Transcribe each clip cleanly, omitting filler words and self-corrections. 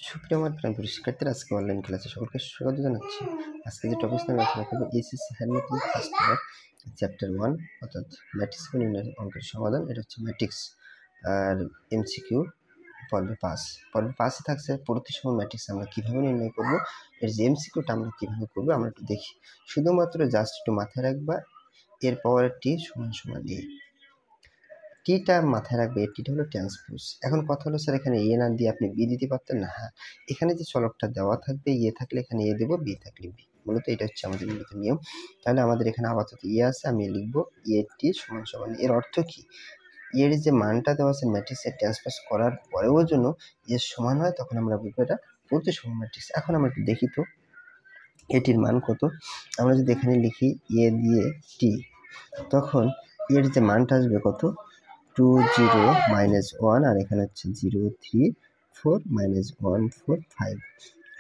সুপ্রিয় আমার প্রাণপ্রিয় শিক্ষার্থীরা, আজকে অনলাইন ক্লাসে সকলকে স্বাগত জানাচ্ছি। আজকে যে টপিক নিয়ে আলোচনা করবো এসএসসি হ্যান্ডমেটিং ফার্স্ট ইয়ার চ্যাপ্টার 1 অর্থাৎ ম্যাট্রিক্স নির্ণয়ের অঙ্কের সমাধান। এটা হচ্ছে ম্যাট্রিক্স আর এমসিকিউ পর্বে 5 পর্বে 5 থাকছে প্রতিসম ম্যাট্রিক্স আমরা কীভাবে নির্ণয় করবো, এর যে এমসিকিউটা আমরা কীভাবে করবো আমরা একটু দেখি। শুধুমাত্র জাস্ট একটু মাথায় রাখবা এর পাওয়ার টি সমান সমান এ। টিটা মাথায় রাখবে, টিটা হলো ট্রান্সপোজ। এখন কথা হলো স্যার এখানে এ না দিয়ে আপনি বি দিতে পারতেন না। হ্যাঁ, এখানে যে চলকটা দেওয়া থাকবে এ থাকলে এখানে এ দেবো, বি থাকলে বি। মূলত এটা হচ্ছে আমাদের মূলত নিয়ম। তাহলে আমাদের এখানে আপাতত এ আছে, আমি লিখবো এ টি সমান সমান। এর অর্থ কি, এর যে মানটা দেওয়া আছে ম্যাট্রিক্সের ট্রান্সপোজ করার পরেও যেন এর সমান হয়, তখন আমরা বলবো এটা প্রতিসম ম্যাট্রিক্স। এখন আমরা একটু দেখি তো এটির মান কত। আমরা যদি এখানে লিখি এ দিয়ে টি, তখন এর যে মানটা আসবে কত, 2 0 -1, আর এখানে হচ্ছে 0 3 4 -1 4 5।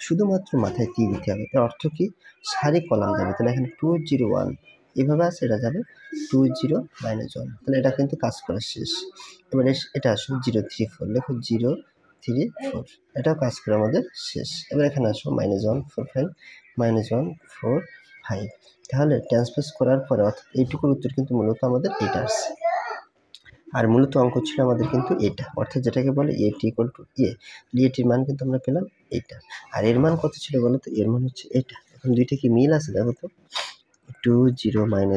শুধুমাত্র মাথায় টি দিতে হবে। এর অর্থ কি, সারি কলাম যাবে। তাহলে এখানে 2 0 1 এভাবে আছে, এটা যাবে 2 0 -1। তাহলে এটা কিন্তু কাজ করা শেষ। এবারে এটা আসুন 0 3 4, লেখো 0 3 4, এটাও কাজ করে আমাদের শেষ। এবার এখানে আসো -1 4 5 -1 4 5। তাহলে ট্রান্সপোজ করার পরে অর্থাৎ এইটুকুর উত্তর কিন্তু মূলত আমাদের এটা আসছে। আর মূলত অঙ্ক ছিল আমাদের কিন্তু এটা, অর্থাৎ যেটাকে বলে এ টি ইকুয়াল টু এ। এটির মান কিন্তু আমরা পেলাম এটা। আর এর মান কত ছিল বলো তো, এর মান হচ্ছে এটা। এখন দুইটা কি মিল আছে দেখো তো, 2 0 -1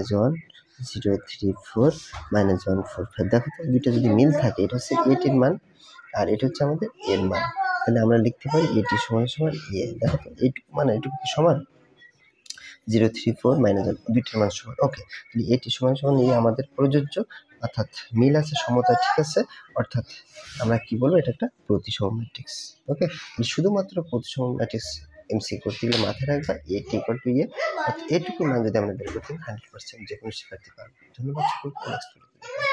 0 3 4 -1 4 5। দেখো তো দুইটা যদি মিল থাকে, এটা হচ্ছে এটির মান আর এটা হচ্ছে আমাদের এর মান। তাহলে আমরা লিখতে পারি এটি সমান সমান এ। দেখো তো এইটুকু মানে এটুকু সমান 0 3 4 -1, দুইটার মান সমান। ওকে, তাহলে এটি সমান সমান এই আমাদের প্রযোজ্য, অর্থাৎ মিল আছে, সমতা ঠিক আছে, অর্থাৎ আমরা কি বলবো, এটা একটা প্রতিসম ম্যাট্রিক্স। ওকে, শুধুমাত্র প্রতিসম ম্যাট্রিক্স এমসি করতে গেলে মাথায় রাখবা এ টি ইকুয়াল টু এ। অর্থাৎ এটুকু মান যদি আমরা বের করতে 100% যে কোনো শিক্ষার্থী পারবে। ধন্যবাদ সকলকে। নেক্সট ভিডিওতে।